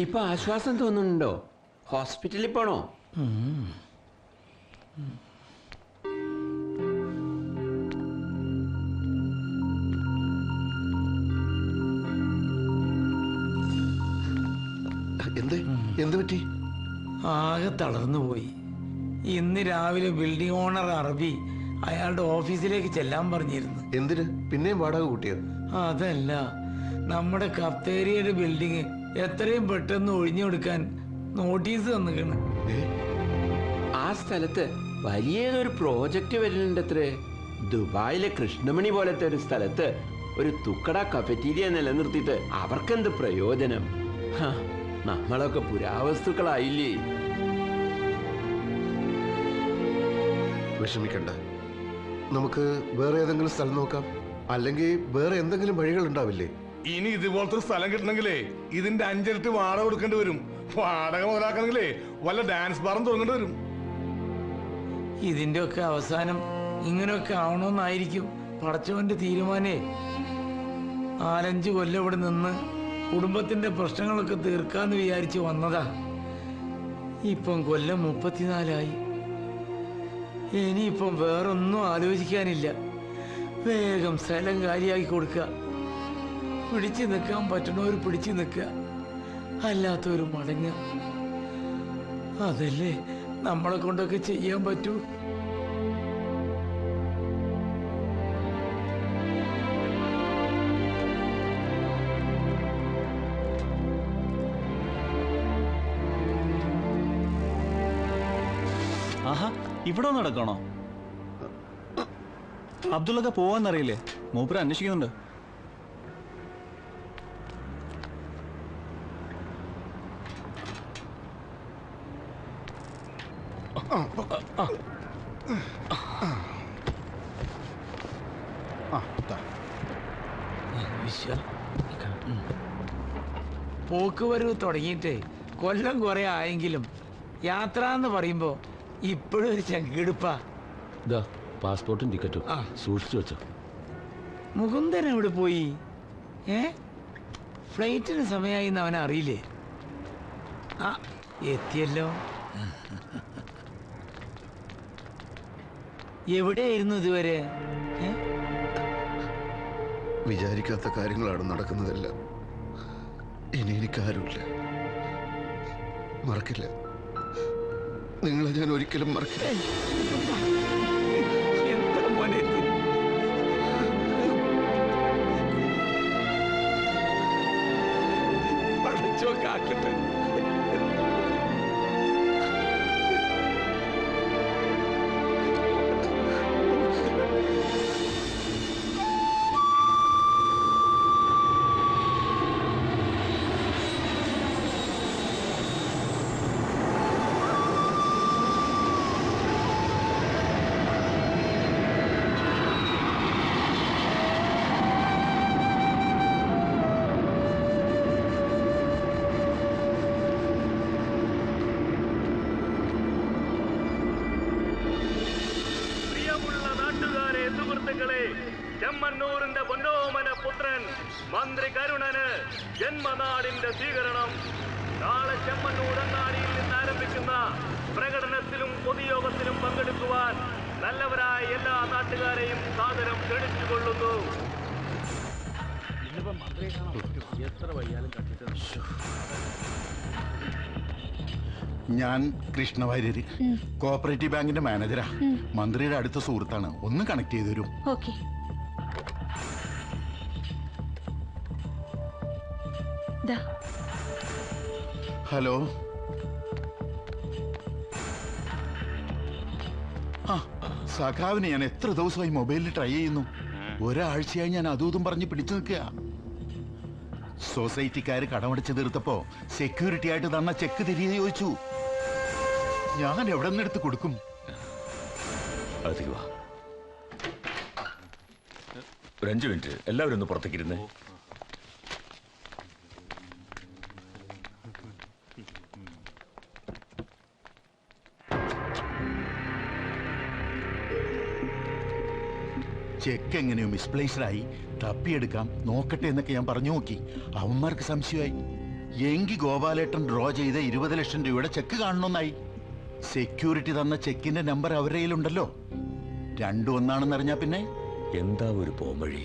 ഇപ്പൊ ആശ്വാസം തോന്നുന്നുണ്ടോ? ഹോസ്പിറ്റലിൽ പോണോ? എന്ത് പറ്റി? ആകെ തളർന്നു പോയി. ഇന്ന് രാവിലെ ബിൽഡിംഗ് ഓണർ അറബി അയാളുടെ ഓഫീസിലേക്ക് ചെല്ലാൻ പറഞ്ഞിരുന്നു. എന്തിന്? പിന്നെയും വാടക കൂട്ടിയോ? അതല്ല, നമ്മുടെ കഫ്തേരിയയുടെ ബിൽഡിംഗ് എത്രയും പെട്ടെന്ന് ഒഴിഞ്ഞു കൊടുക്കാൻ നോട്ടീസ് തന്നിക്കണ്. ആ സ്ഥലത്ത് വലിയൊരു പ്രോജക്റ്റ് വരുന്നുണ്ടത്രേ. ദുബായിലെ കൃഷ്ണമണി പോലത്തെ ഒരു സ്ഥലത്ത് ഒരു തുക്കട കഫറ്റീരിയ നിലനിർത്തിയിട്ട് അവർക്കെന്ത് പ്രയോജനം? നമ്മളൊക്കെ പുരാവസ്തുക്കളായില്ലേ. വിഷമിക്കണ്ട, നമുക്ക് വേറെ ഏതെങ്കിലും സ്ഥലം നോക്കാം. അല്ലെങ്കിൽ വേറെ എന്തെങ്കിലും വഴികൾ ഉണ്ടാവില്ലേ? ഇനി ഇതുപോലത്തെ സ്ഥലം കിട്ടണമെങ്കിലേ ഇതിന്റെ 5 ഇരട്ടി വാടക കൊടുക്കേണ്ടി വരും. വാടക മുതലാക്കണമെങ്കിലേ വല്ല ഡാൻസ് ബാറും തുടങ്ങേണ്ടി വരും. ഇതിന്റെ ഒക്കെ അവസാനം ഇങ്ങനെയൊക്കെ ആവണമെന്നായിരിക്കും പടച്ചവന്റെ തീരുമാനേ. 4-5 കൊല്ലം ഇവിടെ നിന്ന് കുടുംബത്തിന്റെ പ്രശ്നങ്ങളൊക്കെ തീർക്കാന്ന് വിചാരിച്ച് വന്നതാ. ഇപ്പം കൊല്ലം 34ആയി. ഇനിയിപ്പം വേറൊന്നും ആലോചിക്കാനില്ല. വേഗം സ്ഥലം കാലിയാക്കി കൊടുക്കുക. പിടിച്ചു നിൽക്കാൻ പറ്റണവർ പിടിച്ചു നിൽക്കുക, അല്ലാത്തവർ മടങ്ങുക. അതല്ലേ നമ്മളെ കൊണ്ടൊക്കെ ചെയ്യാൻ പറ്റൂ. ആഹാ, ഇവിടെ നടക്കണോ? അബ്ദുള്ളൊക്കെ പോവാന്നറിയില്ലേ? മൂപ്പര് അന്വേഷിക്കുന്നുണ്ട്. പോക്കുവരവ് തുടങ്ങിയിട്ടേ കൊല്ലം കുറെ ആയെങ്കിലും യാത്ര എന്ന് പറയുമ്പോ ഇപ്പോഴും ഒരു ചങ്കിടുപ്പാ. പാസ്പോർട്ടും ടിക്കറ്റും സൂക്ഷിച്ചു വെച്ചോ. മുകുന്ദൻ എവിടെ പോയി? ഫ്ലൈറ്റിന് സമയമായി എന്ന് അവനെ അറിയില്ലേ? ആ, എത്തിയല്ലോ. എവിടെയായിരുന്നു ഇതുവരെ? വിചാരിക്കാത്ത കാര്യങ്ങളാണ് നടക്കുന്നതെല്ലാം. ഇനി എനിക്കാരുമില്ല. മറക്കില്ല, നിങ്ങളെ ഞാൻ ഒരിക്കലും മറക്കില്ല. എന്താ മോനെ ഇത്? പടച്ചോൻ കാക്കട്ടെ. ചെമ്മണ്ണൂരിന്റെ പൊന്നോമന പുത്രൻ മന്ത്രി കരുണന് ജന്മനാടിന്റെ സ്വീകരണം. നാളെ ചെമ്മണ്ണൂർ അങ്ങാടിയിൽ നിന്ന് ആരംഭിക്കുന്ന പ്രകടനത്തിലും പൊതുയോഗത്തിലും പങ്കെടുക്കുവാൻ നല്ലവരായ എല്ലാ നാട്ടുകാരെയും സാദരം ക്ഷണിച്ചുകൊള്ളുന്നു. ഞാൻ കൃഷ്ണവാര്യര്, കോഓപ്പറേറ്റീവ് ബാങ്കിന്റെ മാനേജരാ. മന്ത്രിയുടെ അടുത്ത സുഹൃത്താണ്. ഒന്ന് കണക്ട് ചെയ്തു തരും? ഓക്കെ. ഹലോ. ആ, സഖാവിനെ ഞാൻ എത്ര ദിവസമായി മൊബൈലിൽ ട്രൈ ചെയ്യുന്നു. ഒരാഴ്ചയായി ഞാൻ അതും പറഞ്ഞ് പിടിച്ചു നിൽക്കുക. സൊസൈറ്റിക്കാര് കടമടച്ച് തീർത്തപ്പോ സെക്യൂരിറ്റി ആയിട്ട് തന്ന ചെക്ക് തിരികെ ചോദിച്ചു. ഞാൻ എവിടെ നിന്നെടുത്ത് കൊടുക്കും? ഒരു 5 മിനിറ്റ് എല്ലാവരും ഒന്ന് പുറത്തേക്കിരുന്നേ. ചെക്ക് എങ്ങനെയോ മിസ്പ്ലേസ്ഡായി, തപ്പിയെടുക്കാം നോക്കട്ടെ എന്നൊക്കെ ഞാൻ പറഞ്ഞു നോക്കി. അവന്മാർക്ക് സംശയമായി. എങ്കി ഗോപാലേട്ടൻ ഡ്രോ ചെയ്ത 20 ലക്ഷം രൂപയുടെ ചെക്ക് കാണണമെന്നായി. സെക്യൂരിറ്റി തന്ന ചെക്കിന്റെ നമ്പർ അവരുടെ കയ്യിലുണ്ടല്ലോ. രണ്ടും ഒന്നാണെന്നറിഞ്ഞാ പിന്നെ എന്താ ഒരു പോംവഴി?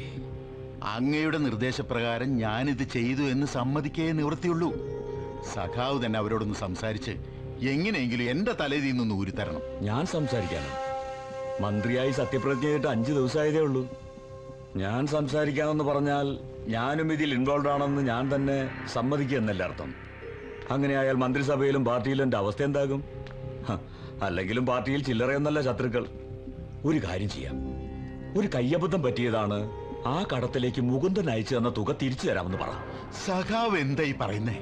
അങ്ങയുടെ നിർദ്ദേശപ്രകാരം ഞാനിത് ചെയ്തു എന്ന് സമ്മതിക്കേ നിവൃത്തിയുള്ളൂ. സഖാവ് തന്നെ അവരോടൊന്ന് സംസാരിച്ച് എങ്ങനെയെങ്കിലും എന്റെ തലേതിൽ നിന്ന് ഊരിത്തരണം. ഞാൻ സംസാരിക്കാനോ? മന്ത്രിയായി സത്യപ്രതിജ്ഞ ചെയ്തിട്ട് 5 ദിവസമായതേ ഉള്ളൂ. ഞാൻ സംസാരിക്കാമെന്ന് പറഞ്ഞാൽ ഞാനും ഇതിൽ ഇൻവോൾവ് ആണെന്ന് ഞാൻ തന്നെ സമ്മതിക്കുക എന്നല്ല അർത്ഥം. അങ്ങനെയായാൽ മന്ത്രിസഭയിലും പാർട്ടിയിലും എൻ്റെ അവസ്ഥ എന്താകും? അല്ലെങ്കിലും പാർട്ടിയിൽ ചില്ലറയൊന്നല്ല ശത്രുക്കൾ. ഒരു കാര്യം ചെയ്യാം. ഒരു കയ്യബദ്ധം പറ്റിയതാണ്. ആ കടത്തിലേക്ക് മുകുന്ദൻ അയച്ചു തന്ന തുക തിരിച്ചു തരാമെന്ന് പറ. സഖാവ് എന്തായി പറയുന്നേ?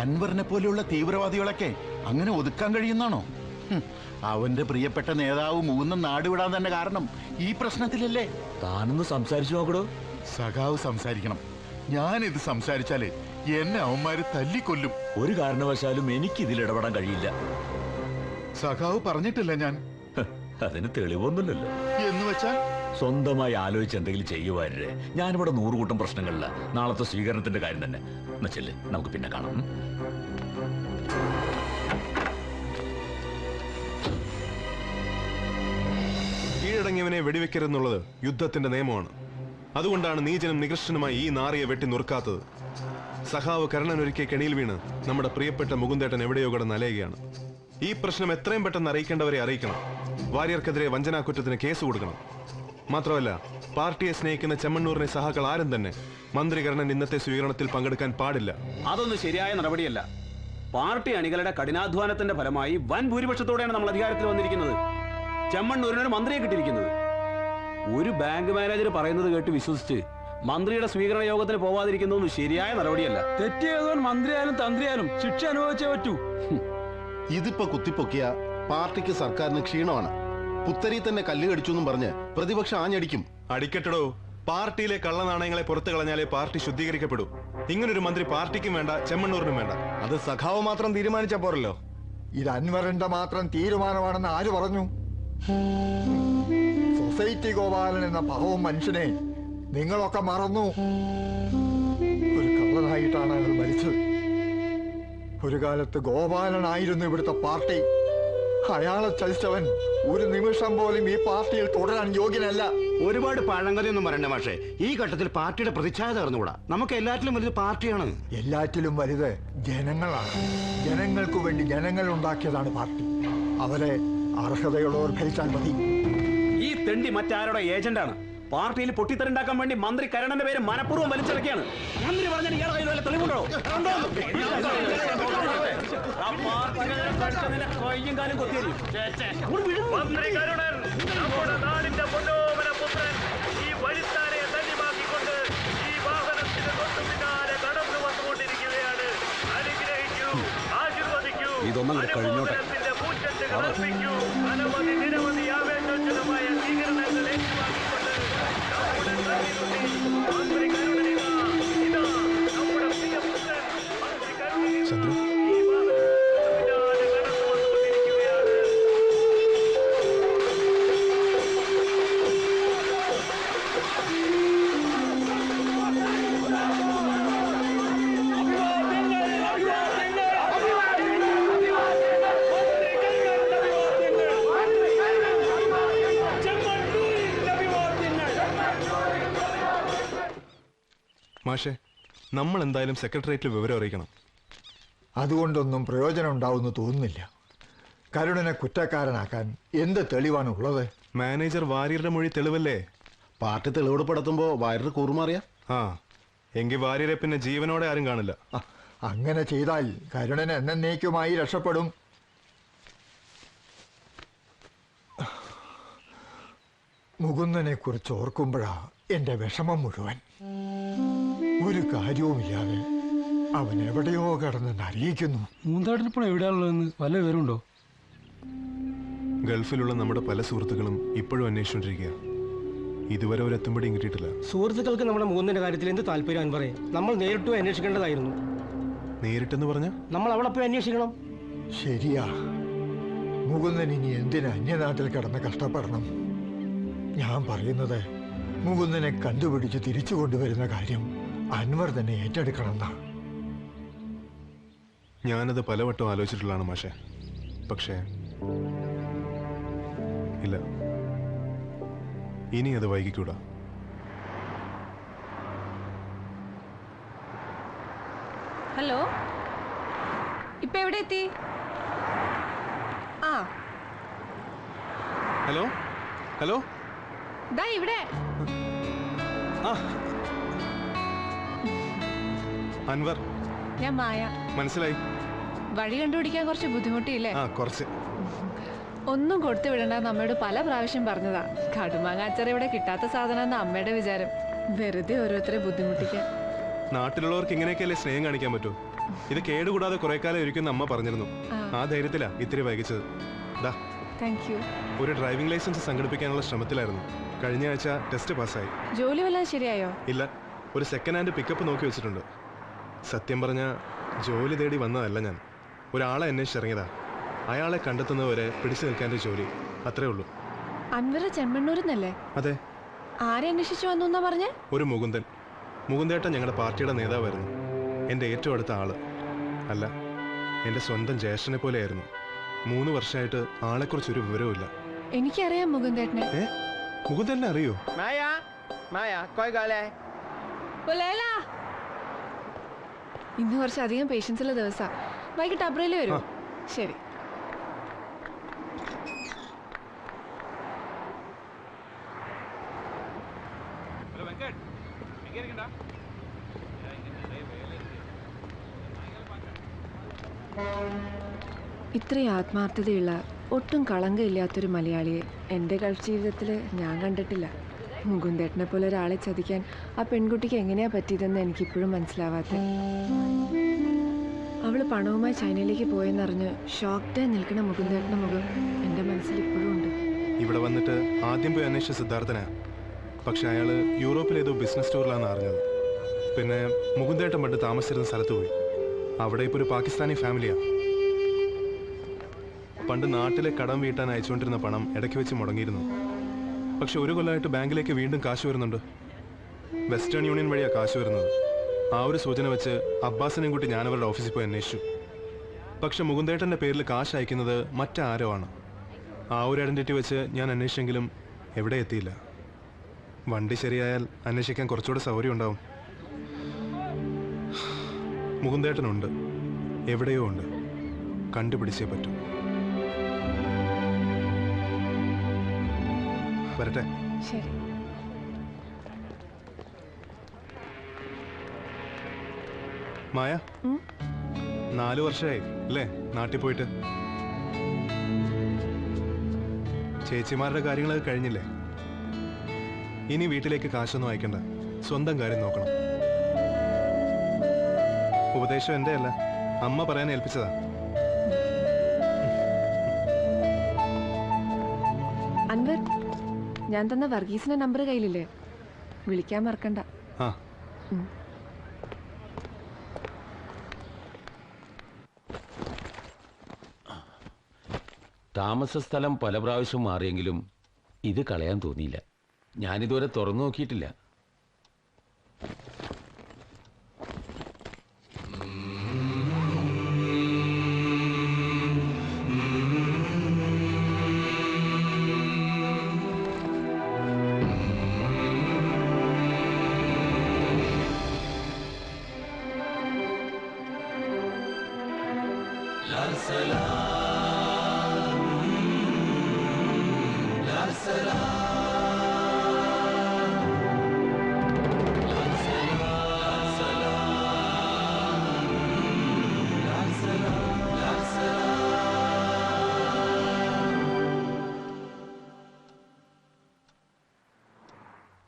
അൻവറിനെ പോലെയുള്ള തീവ്രവാദികളൊക്കെ അങ്ങനെ ഒതുക്കാൻ കഴിയുന്നാണോ? അവന്റെ പ്രിയപ്പെട്ട നേതാവ് മുകുന്ദൻ നാടുവിടാൻ തന്നെ കാരണം ഈ പ്രശ്നത്തിലല്ലേ? താനൊന്ന് സംസാരിച്ചു നോക്കടോ. സഖാവ് സംസാരിക്കണം. ഞാനിത് സംസാരിച്ചാല് എന്നെ അവന്മാര് തല്ലിക്കൊല്ലും. ഒരു കാരണവശാലും എനിക്ക് ഇതിൽ ഇടപെടാൻ കഴിയില്ല. സഖാവ് പറഞ്ഞിട്ടില്ല ഞാൻ. അതിന് തെളിവൊന്നുമില്ലല്ലോ. എന്ന് വെച്ചാൽ സ്വന്തമായി ആലോചിച്ച് എന്തെങ്കിലും ചെയ്യുവാരേ. ഞാനിവിടെ 100 കൂട്ടം പ്രശ്നങ്ങളില്ല. നാളത്തെ സ്വീകരണത്തിന്റെ കാര്യം തന്നെ എന്നുവെച്ചല്ലേ, നമുക്ക് പിന്നെ കാണാം. കീഴടങ്ങിയവനെ വെടിവെക്കരുതെന്നുള്ളത് യുദ്ധത്തിന്റെ നിയമമാണ്. അതുകൊണ്ടാണ് നീചനും നികൃഷ്ടനുമായി ഈ നാറിയെ വെട്ടി നുറുക്കാത്തത്. സഖാവ് കരുണൻ ഒരുക്കിയ കെണിയിൽ വീണ് നമ്മുടെ പ്രിയപ്പെട്ട മുകുന്ദേട്ടൻ എവിടെയോ കിടന്ന് അലയുകയാണ്. ഈ പ്രശ്നം എത്രയും പെട്ടെന്ന് അറിയിക്കേണ്ടവരെ അറിയിക്കണം. വാര്യർക്കെതിരെ വഞ്ചനാക്കുറ്റത്തിന് കേസ് കൊടുക്കണം. മാത്രമല്ല, പാർട്ടിയെ സ്നേഹിക്കുന്ന ചെമ്മണ്ണൂരിനെ സഹാക്കൾ ആരും തന്നെ മന്ത്രി കരുണൻ ഇന്നത്തെ സ്വീകരണത്തിൽ പങ്കെടുക്കാൻ പാടില്ല. അതൊന്നും ശരിയായ നടപടിയല്ല. പാർട്ടി അണികളുടെ കഠിനാധ്വാനത്തിന്റെ ഫലമായി വൻ ഭൂരിപക്ഷത്തോടെയാണ് നമ്മൾ അധികാരത്തിൽ വന്നിരിക്കുന്നത്. ചെമ്മണ്ണൂരിനൊരു മന്ത്രിയെ കിട്ടിയിരിക്കുന്നത്. ഒരു ബാങ്ക് മാനേജർ പറയുന്നത് കേട്ട് വിശ്വസിച്ച് മന്ത്രിയുടെ സ്വീകരണ യോഗത്തിന് പോവാതിരിക്കുന്നതൊന്നും ശരിയായ നടപടിയല്ല. തെറ്റിയതോൻ മന്ത്രിയായാലും തന്ത്രിയായാലും ശിക്ഷ അനുഭവിച്ചേ പറ്റൂ. ഇതിപ്പോ കുത്തിപ്പൊക്കിയ പാർട്ടിക്ക് സർക്കാരിന് ക്ഷീണമാണ്. പുത്തരി തന്നെ കല്ല് കടിച്ചു എന്നും പറഞ്ഞ് പ്രതിപക്ഷം ആഞ്ഞടിക്കും. അടിക്കട്ടടോ. പാർട്ടിയിലെ കള്ളനാണയങ്ങളെ പുറത്തു കളഞ്ഞാലേ പാർട്ടി ശുദ്ധീകരിക്കപ്പെടൂ. ഇങ്ങനൊരു മന്ത്രി പാർട്ടിക്കും വേണ്ട, ചെമ്മണ്ണൂരിനും വേണ്ട. അത് സഖാവ് മാത്രം തീരുമാനിച്ചാ പോരല്ലോ. ഇത് അൻവറിന്റെ മാത്രം തീരുമാനമാണെന്ന് ആര് പറഞ്ഞു? സൊസൈറ്റി ഗോപാലൻ എന്ന പാവം മനുഷ്യനെ നിങ്ങളൊക്കെ മറന്നു. ഒരു കള്ളനായിട്ടാണ് അയാൾ മരിച്ചത്. ഒരു കാലത്ത് ഗോപാലനായിരുന്നു ഇവിടുത്തെ പാർട്ടി. അയാളെ ചതിച്ചവൻ ഒരു നിമിഷം പോലും ഈ പാർട്ടിയിൽ തുടരാൻ യോഗ്യനല്ല. ഒരുപാട് പഴങ്കഥയൊന്നും പറയണ്ട മാഷേ. ഈ ഘട്ടത്തിൽ പാർട്ടിയുടെ പ്രതിച്ഛായ തകർന്നുകൂടാ. നമുക്ക് എല്ലാറ്റിലും വലുത് പാർട്ടിയാണ്. എല്ലാറ്റിലും വലുത് ജനങ്ങളാണ്. ജനങ്ങൾക്കു വേണ്ടി ജനങ്ങൾ ഉണ്ടാക്കിയതാണ് പാർട്ടി. അവരെ അർഹതയുള്ളവർ ഭരിച്ചാൽ മതി. ഈ തെണ്ടി മറ്റാരുടെ ഏജന്റാണ്. പാർട്ടിയിൽ പൊട്ടിത്തെറുണ്ടാക്കാൻ വേണ്ടി മന്ത്രി കരുണന്റെ പേര് മനഃപൂർവ്വം വലിച്ചിറക്കിയാണ്. മന്ത്രി പറഞ്ഞാൽ ഇയാളെ കയ്യിൽ വല്ല തെളിവുണ്ടോ? കയ്യും കാലും കൊത്തിയറിയും. മന്ത്രി കരുണൻ, നമ്മുടെ നാടിന്റെ പൊന്നോമന പുത്രൻ, ഈ വഴിത്താനെ ധന്യമാക്കിക്കൊണ്ട് ഈ വാഹനത്തിന് തൊട്ടു പിന്നാലെ കടന്നു വന്നുകൊണ്ടിരിക്കുകയാണ്. അനുഗ്രഹിക്കൂ, ആശീർവദിക്കൂ, അനുമോദനത്തിന്റെ പൂച്ചെണ്ടുകൾ അർപ്പിക്കൂ. അനവധി നിരവധി ആവേശോജ്വലമായ സ്വീകരണങ്ങൾ ഏറ്റുവാങ്ങിക്കൊണ്ട് നമ്മുടെ കണ്ണിനുള്ളിൽ മന്ത്രി കരുണനിതാ, ഇതാ നമ്മുടെ പ്രിയ പുത്രൻ മന്ത്രി കരുണനിതാ ഈ വാഹനത്തിന് പിന്നാലെ കടന്നു വന്നുകൊണ്ടിരിക്കുകയാണ്. മാഷെ, നമ്മൾ എന്തായാലും സെക്രട്ടേറിയറ്റിൽ വിവരം അറിയിക്കണം. അതുകൊണ്ടൊന്നും പ്രയോജനം ഉണ്ടാവുമെന്ന് തോന്നുന്നില്ല. കരുണനെ കുറ്റക്കാരനാക്കാൻ എന്ത് തെളിവാണ് ഉള്ളത്? മാനേജർ വാര്യരുടെ മൊഴി തെളിവല്ലേ? പാർട്ടി തെളിവെടുപ്പെടുത്തുമ്പോ വാര്യർ കൂറുമാറിയാ? ആ, എങ്കിൽ വാര്യരെ പിന്നെ ജീവനോടെ ആരും കാണില്ല. അങ്ങനെ ചെയ്താൽ കരുണൻ എന്നേക്കുമായി രക്ഷപ്പെടും. മുകുന്ദനെ കുറിച്ച് ഓർക്കുമ്പോഴാ എന്റെ വിഷമം മുഴുവൻ. ഒരു കാര്യവുമില്ലാതെ അവൻ എവിടെയോ കിടന്നെന്ന് അറിയിക്കുന്നു. മൂന്നാട്ടിലിപ്പോൾ എവിടെയാണുള്ളതെന്ന് വല്ല വിവരമുണ്ടോ? ഗൾഫിലുള്ള നമ്മുടെ പല സുഹൃത്തുക്കളും ഇപ്പോഴും അന്വേഷിച്ചുകൊണ്ടിരിക്കുക. ഇതുവരെ ഒരു എത്തുമ്പടിയും കിട്ടിയിട്ടില്ല. സുഹൃത്തുക്കൾക്ക് നമ്മുടെ മുകുന്ദന്റെ കാര്യത്തിൽ എന്ത് താല്പര്യം അൻവറേ? നമ്മൾ നേരിട്ട് പോയി അന്വേഷിക്കേണ്ടതായിരുന്നു. നേരിട്ടെന്ന് പറഞ്ഞ നമ്മൾ അവിടെ പോയി അന്വേഷിക്കണം. ശരിയാ. മുകുന്ദൻ ഇനി എന്തിന് അന്യനാട്ടിൽ കിടന്ന് കഷ്ടപ്പെടണം? ഞാൻ പറയുന്നത് മുകുന്ദനെ കണ്ടുപിടിച്ച് തിരിച്ചു കൊണ്ടുവരുന്ന കാര്യം അൻവർ തന്നെ ഏറ്റെടുക്കണമെന്നാ. ഞാനത് പലവട്ടം ആലോചിച്ചിട്ടുള്ളതാണ് മാഷെ. പക്ഷേ ഇല്ല, ഇനി അത് വൈകിക്കൂടാ. ഹലോ, ഇപ്പൊ എവിടെ എത്തി? ആ, ഹലോ ഹലോ, ദാ ഇവിടെ. അൻവർ. ഞാൻ മായ. മനസ്സിലായി. വഴി കണ്ടുപിടിക്കാൻ കുറച്ച് ബുദ്ധിമുട്ടിയില്ലേ? കുറച്ച്. ഒന്നും കൊടുത്തു വിടണ്ടെന്ന് അമ്മയോട് പല പ്രാവശ്യം പറഞ്ഞതാ. കടുമാങ്ങ അച്ചാർ ഇവിടെ കിട്ടാത്ത സാധനം അമ്മയുടെ വിചാരം. വെറുതെ ഓരോരുത്തരെ ബുദ്ധിമുട്ടിക്കാൻ. നാട്ടിലുള്ളവർക്ക് ഇങ്ങനെയൊക്കെയല്ലേ സ്നേഹം കാണിക്കാൻ പറ്റൂ. ഇത് കേടുകൂടാതെ കുറെ കാലം ഇരിക്കുന്ന അമ്മ പറഞ്ഞിരുന്നു. ആ ധൈര്യത്തിലാ ഇത്തിരി വൈകിച്ചത്. Thank you. ഒരു ഡ്രൈവിംഗ് ലൈസൻസ് സംഘടിപ്പിക്കാനുള്ള ശ്രമത്തിലായിരുന്നു. കഴിഞ്ഞ ആഴ്ച ടെസ്റ്റ് പാസ്സായി. ജോലി വല്ലതും ശരിയായോ? ഇല്ല, ഒരു സെക്കൻഡ് ഹാൻഡ് പിക്കപ്പ് നോക്കി വെച്ചിട്ടുണ്ട്. സത്യം പറഞ്ഞ ജോലി തേടി വന്നതല്ല ഞാൻ. ഒരാളെ അന്വേഷിച്ചിറങ്ങിയതാ. അയാളെ കണ്ടെത്തുന്നവരെ പിടിച്ചു നിൽക്കാൻ്റെ ജോലി, അത്രേ ഉള്ളൂ. അൻവർ ചെമ്മണ്ണൂരിന്നല്ലേ? അതെ. ആരെ അന്വേഷിച്ചു വന്നു എന്നാ പറഞ്ഞേ? ഒരു മുകുന്ദൻ. മുകുന്ദേട്ടൻ ഞങ്ങളുടെ പാർട്ടിയുടെ നേതാവായിരുന്നു. എൻ്റെ ഏറ്റവും അടുത്ത ആള്. അല്ല, എൻ്റെ സ്വന്തം ജ്യേഷ്ഠനെ പോലെയായിരുന്നു. 3 വർഷമായിട്ട് ആളെക്കുറിച്ചൊരു വിവരവുമില്ല. എനിക്കറിയാം മുകുന്ദേട്ടനെ. മുകുന്ദേട്ടനെ അറിയോ? ഇന്ന് കുറച്ചധികം പേഷ്യൻസ് ഉള്ള ദിവസാ. വൈകിട്ട് അബ്രയിൽ വരുമോ? ശരി. ഇത്രയും ആത്മാർത്ഥതയുള്ള, ഒട്ടും കളങ്കമില്ലാത്തൊരു മലയാളിയെ എൻ്റെ ഗൾഫ് ജീവിതത്തിൽ ഞാൻ കണ്ടിട്ടില്ല. മുകുന്ദേട്ടനെ പോലെ ഒരാളെ ചതിക്കാൻ ആ പെൺകുട്ടിക്ക് എങ്ങനെയാ പറ്റിയതെന്ന് എനിക്കിപ്പോഴും മനസ്സിലാവാത്ത. അവള് പണവുമായി ചൈനയിലേക്ക് പോയെന്നറിഞ്ഞ് ഷോക്ക്ഡായി നിൽക്കുന്ന മുകുന്ദേട്ടൻ്റെ മുഖം എൻ്റെ മനസ്സിൽ ഇപ്പോഴും ഉണ്ട്. ഇവിടെ വന്നിട്ട് ആദ്യം പോയി അന്വേഷിച്ച സിദ്ധാർത്ഥനാ. പക്ഷെ അയാള് യൂറോപ്പിലേതോ ബിസിനസ് ടൂറിലാണെന്ന് അറിഞ്ഞത്. പിന്നെ മുകുന്ദേട്ടൻ പണ്ട് താമസിച്ചിരുന്ന സ്ഥലത്ത് പോയി. അവിടെ ഇപ്പോൾ ഒരു പാകിസ്ഥാനി ഫാമിലിയാ. പണ്ട് നാട്ടിലെ കടം വീട്ടാൻ അയച്ചുകൊണ്ടിരുന്ന പണം ഇടയ്ക്ക് വെച്ച് മുടങ്ങിയിരുന്നു. പക്ഷെ 1 കൊല്ലമായിട്ട് ബാങ്കിലേക്ക് വീണ്ടും കാശ് വരുന്നുണ്ട്. വെസ്റ്റേൺ യൂണിയൻ വഴിയാണ് കാശ് വരുന്നത്. ആ ഒരു സൂചന വെച്ച് അബ്ബാസിനെയും കൂട്ടി ഞാൻ അവരുടെ ഓഫീസിൽ പോയി അന്വേഷിച്ചു. പക്ഷെ മുകുന്ദേട്ടൻ്റെ പേരിൽ കാശ് അയക്കുന്നത് മറ്റാരോ ആണ്. ആ ഒരു ഐഡന്റിറ്റി വെച്ച് ഞാൻ അന്വേഷിച്ചെങ്കിലും എവിടെ എത്തിയില്ല. വണ്ടി ശരിയായാൽ അന്വേഷിക്കാൻ കുറച്ചുകൂടെ സൗകര്യം ഉണ്ടാവും. മുകുന്ദേട്ടനുണ്ട്, എവിടെയോ ഉണ്ട്. കണ്ടുപിടിച്ചേ പറ്റൂ. വരട്ടെ. ശരി. മായ, 4 വർഷമായി അല്ലേ നാട്ടിൽ പോയിട്ട്? ചേച്ചിമാരുടെ കാര്യങ്ങളൊക്കെ കഴിഞ്ഞില്ലേ? ഇനി വീട്ടിലേക്ക് കാശൊന്നും അയക്കണ്ട, സ്വന്തം കാര്യം നോക്കണം. ഉപദേശം എൻ്റെ അല്ല, അമ്മ പറയാൻ ഏൽപ്പിച്ചതാ. അൻവർ, ഞാൻ തന്ന വർഗീസിന്റെ നമ്പർ കയ്യിലില്ലേ? വിളിക്കാൻ മറക്കണ്ട. താമസ സ്ഥലം പല പ്രാവശ്യം മാറിയെങ്കിലും ഇത് കളയാൻ തോന്നിയില്ല. ഞാനിതുവരെ തുറന്നു നോക്കിയിട്ടില്ല.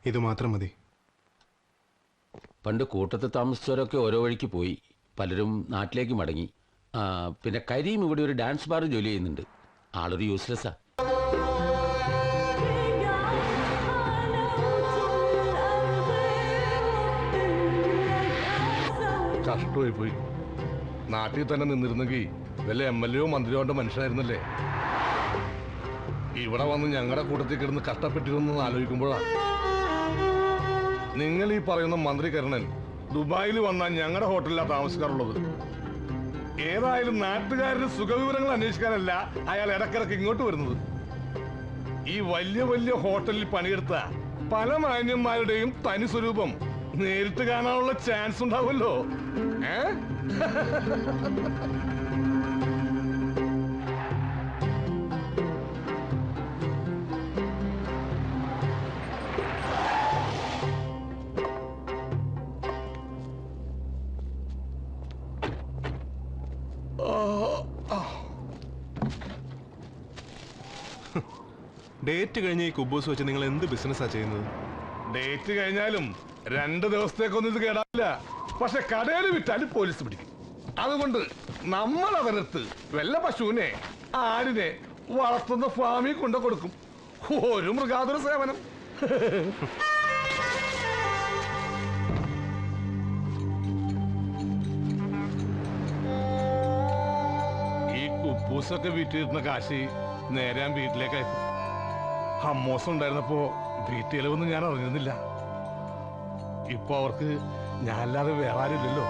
ഇത് മാത്രം മതി. പണ്ട് കൂട്ടത്തിൽ താമസിച്ചവരൊക്കെ ഓരോ വഴിക്ക് പോയി. പലരും നാട്ടിലേക്ക് മടങ്ങി. പിന്നെ കരീം ഇവിടെ ഒരു ഡാൻസ് ബാർ ജോലി ചെയ്യുന്നുണ്ട്. ആളൊരു യൂസ്ലെസ്സാ. കഷ്ടമായി പോയി. നാട്ടിൽ തന്നെ നിന്നിരുന്നെങ്കിൽ വല്ല MLA മന്ത്രിയോ മനുഷ്യനായിരുന്നല്ലേ. ഇവിടെ വന്ന് ഞങ്ങളുടെ കൂട്ടത്തിൽ കിടന്ന് കഷ്ടപ്പെട്ടിരുന്നെന്ന് ആലോചിക്കുമ്പോഴാണ്. നിങ്ങൾ ഈ പറയുന്ന മന്ത്രി കരുണൻ ദുബായിൽ വന്നാൽ ഞങ്ങളുടെ ഹോട്ടലിലാണ് താമസിക്കാറുള്ളത്. ഏതായാലും നാട്ടുകാരുടെ സുഖവിവരങ്ങൾ അന്വേഷിക്കാനല്ല അയാൾ ഇടക്കിടക്ക് ഇങ്ങോട്ട് വരുന്നത്. ഈ വലിയ വലിയ ഹോട്ടലിൽ പണിയെടുത്ത പല മാന്യന്മാരുടെയും തനി സ്വരൂപം നേരിട്ട് കാണാനുള്ള ചാൻസ് ഉണ്ടാവുമല്ലോ. ഡേറ്റ് കഴിഞ്ഞ ഈ കുബൂസ് വെച്ച് നിങ്ങൾ എന്ത് ബിസിനസ്സാ ചെയ്യുന്നത്? ഡേറ്റ് കഴിഞ്ഞാലും 2 ദിവസത്തേക്കൊന്നും ഇത് കേടാവില്ല. പക്ഷെ കടയിൽ വിറ്റാലും പോലീസ് പിടിക്കും. അതുകൊണ്ട് നമ്മൾ അവരടുത്ത് വല്ല പശുവിനെ ആടിനെ വളർത്തുന്ന ഫാമിൽ കൊണ്ടു കൊടുക്കും. ഒരു മൃഗാതുര സേവനം. ഈ കുപ്പൂസൊക്കെ വിറ്റിരുന്ന കാശി നേരെ ഞാൻ വീട്ടിലേക്ക് അയക്കും. അമ്മോസം ഉണ്ടായിരുന്നപ്പോ വീട്ടിലൊന്നും ഞാൻ അറിഞ്ഞിരുന്നില്ല. ഇപ്പൊ അവർക്ക് ഞാനല്ലാതെ വേറെ ആരില്ലല്ലോ.